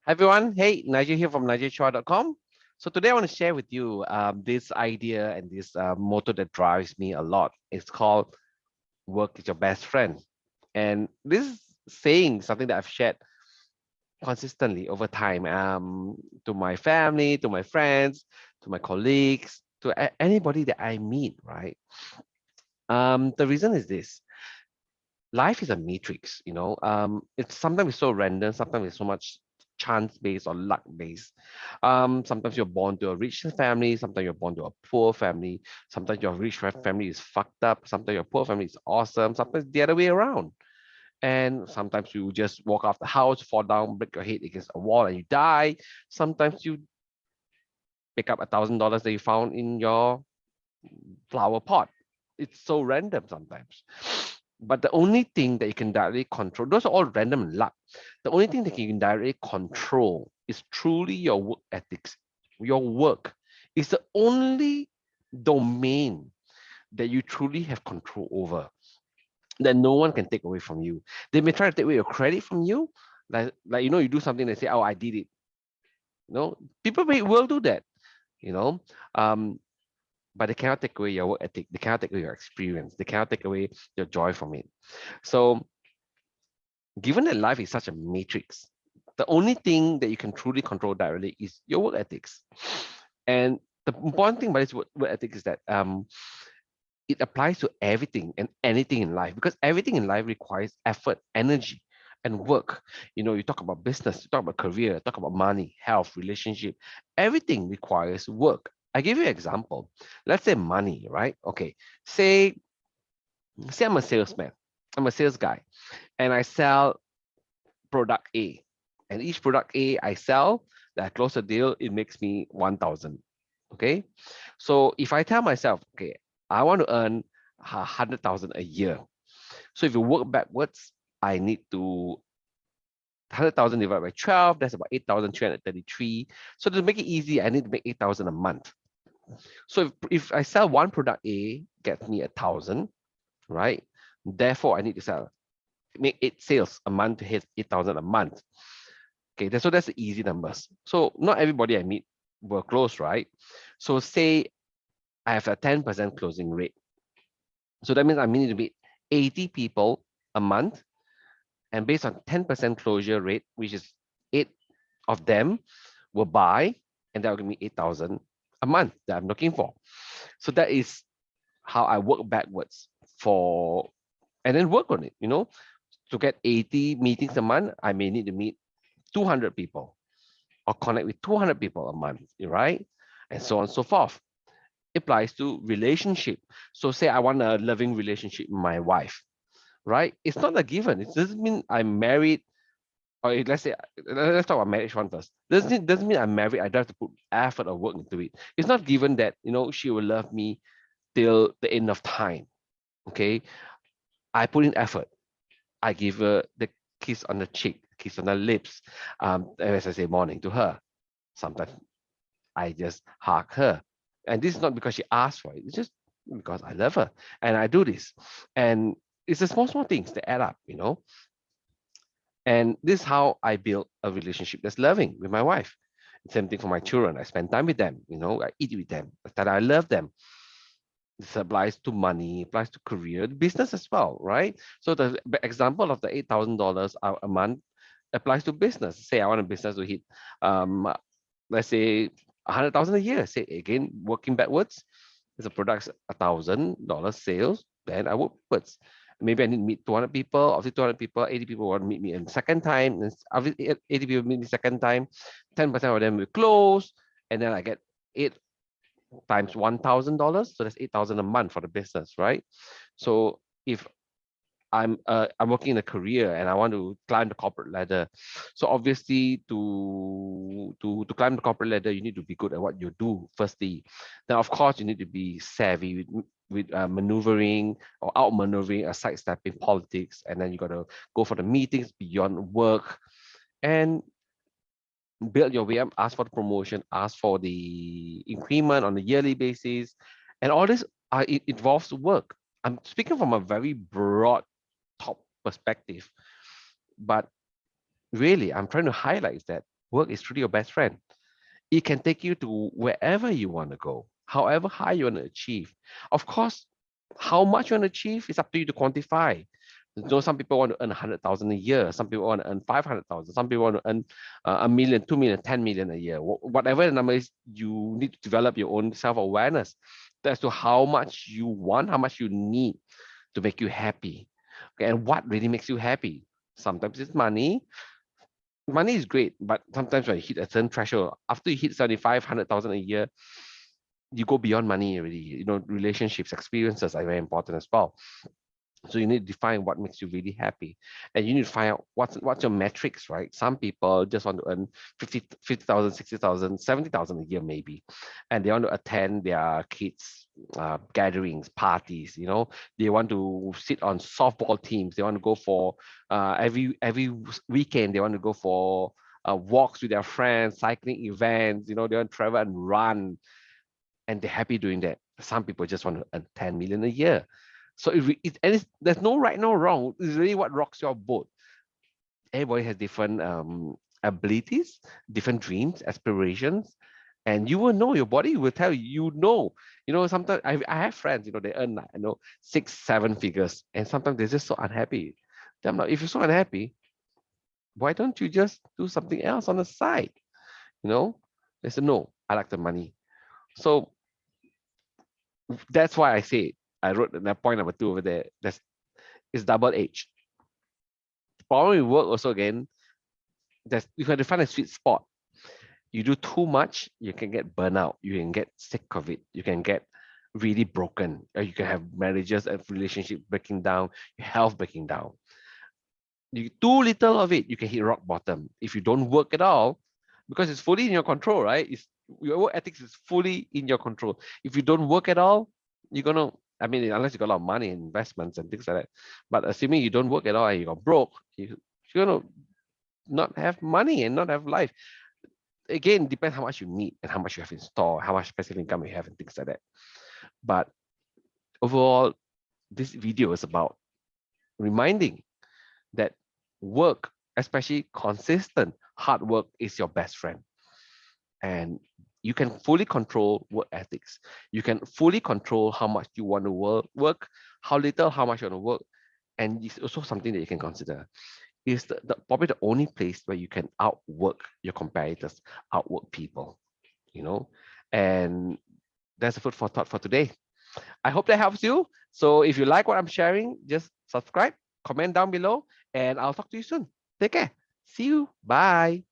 Hi everyone, hey, Nigel here from nigelchua.com. So today I want to share with you this idea and this motto that drives me a lot. It's called work is your best friend. And this saying something that I've shared consistently over time to my family, to my friends, to my colleagues, to anybody that I meet, right? The reason is this. Life is a matrix, it's sometimes it's so random, sometimes it's so much chance based or luck based. Sometimes you're born to a rich family, sometimes you're born to a poor family, sometimes your rich family is fucked up, sometimes your poor family is awesome, sometimes the other way around. And sometimes you just walk off the house, fall down, break your head against a wall and you die. Sometimes you pick up $1,000 that you found in your flower pot. It's so random sometimes. But the only thing that you can directly control, those are all random luck. The only thing that you can directly control is truly your work ethics. Your work is the only domain that you truly have control over, that no one can take away from you. They may try to take away your credit from you. You do something, they say, oh, I did it. People will do that, you know. Um, but they cannot take away your work ethic. They cannot take away your experience. They cannot take away your joy from it. So given that life is such a matrix, the only thing that you can truly control directly is your work ethics. And the important thing about this work ethic is that it applies to everything and anything in life, because everything in life requires effort, energy, and work. You talk about business, you talk about career, talk about money, health, relationship. Everything requires work. I give you an example. Let's say money, right? Okay. Say I'm a salesman. I'm a sales guy, and I sell product A. And each product A I sell, that I close a deal, it makes me 1,000. Okay. So if I tell myself, okay, I want to earn 100,000 a year. So if you work backwards, I need to 100,000 divided by 12, that's about 8,333. So to make it easy, I need to make 8,000 a month. So if I sell one product A, gets me 1,000, right? Therefore, I need to make 8 sales a month to hit 8,000 a month. Okay, so that's the easy numbers. So not everybody I meet will close, right? So say I have a 10% closing rate. So that means I need to meet 80 people a month, and based on 10% closure rate, which is 8 of them will buy, and that will give me 8,000 a month that I'm looking for. So that is how I work backwards and then work on it. To get 80 meetings a month, I may need to meet 200 people or connect with 200 people a month, right? And so on and so forth. It applies to relationship. So say I want a loving relationship with my wife, right? It's not a given. It doesn't mean I'm married, or let's talk about marriage one first. Doesn't mean I'm married. I don't have to put effort or work into it. It's not given that she will love me till the end of time. Okay, I put in effort. I give her the kiss on the cheek, kiss on the lips. As I say morning to her. Sometimes I just hug her. And this is not because she asked for it. It's just because I love her. And I do this. And it's the small things that add up. And this is how I build a relationship that's loving with my wife. Same thing for my children. I spend time with them. I eat with them. That I love them. This applies to money, applies to career, business as well, right? So the example of the $8,000 a month applies to business. Say I want a business to hit, let's say 100,000 a year. Say again, working backwards, if the product's $1,000 sales, then I work backwards. Maybe I need to meet 200 people. Of the 200 people, 80 people want to meet me in second time. And of the 80 people meet me second time, 10% of them will close, and then I get 8 times $1,000. So that's 8,000 a month for the business, right? So if I'm working in a career and I want to climb the corporate ladder. So obviously to climb the corporate ladder, you need to be good at what you do, firstly. Then of course you need to be savvy with maneuvering or outmaneuvering or sidestepping politics. And then you got to go for the meetings beyond work and build your way up, ask for the promotion, ask for the increment on a yearly basis. And all this it involves work. I'm speaking from a very broad top perspective, but really I'm trying to highlight that Work is truly your best friend. It can take you to wherever you want to go, however high you want to achieve. Of course, how much you want to achieve is up to you to quantify. You know, some people want to earn 100,000 a year. Some people want to earn 500,000. Some people want to earn a million, 2 million, 10 million a year. Whatever the number is, you need to develop your own self-awareness as to how much you want, how much you need to make you happy. Okay, and what really makes you happy? Sometimes it's money. Money is great, but sometimes when you hit a certain threshold, after you hit 7,500,000 a year, you go beyond money already. You know, relationships, experiences are very important as well. So you need to define what makes you really happy, and you need to find out what's your metrics, right? Some people just want to earn 50,000, 60,000, 70,000 a year maybe, and they want to attend their kids' gatherings, parties. You know, they want to sit on softball teams. They want to go for every weekend. They want to go for walks with their friends, cycling events. You know, they want to travel and run, and they're happy doing that. Some people just want to earn 10 million a year. So there's no right, no wrong. It's really what rocks your boat. Everybody has different abilities, different dreams, aspirations, and you will know. Your body will tell you. You know. You know. Sometimes I have friends. You know, they earn like, 6, 7 figures, and sometimes they're just so unhappy. I'm like, if you're so unhappy, why don't you just do something else on the side? You know, they said no. I like the money. So that's why I say I wrote that point number 2 over there. It's double edged. Problem with work also again, you have to find a sweet spot. You do too much, you can get burnout, you can get sick of it, you can get really broken, or you can have marriages and relationship breaking down, your health breaking down. You too little of it, you can hit rock bottom. If you don't work at all, because it's fully in your control, right? Your work ethics is fully in your control. If you don't work at all, you're gonna, I mean, unless you got a lot of money and investments and things like that. But assuming you don't work at all and you got broke, you're gonna not have money and not have life. Again, depends how much you need and how much you have in store, how much passive income you have and things like that. But overall, this video is about reminding that work, especially consistent hard work, is your best friend. And you can fully control work ethics. You can fully control how much you want to work, how little, how much you want to work. And it's also something that you can consider. Is probably the only place where you can outwork your competitors, outwork people, you know. And that's a food for thought for today. I hope that helps you. So if you like what I'm sharing, just subscribe, comment down below, and I'll talk to you soon. Take care. See you. Bye.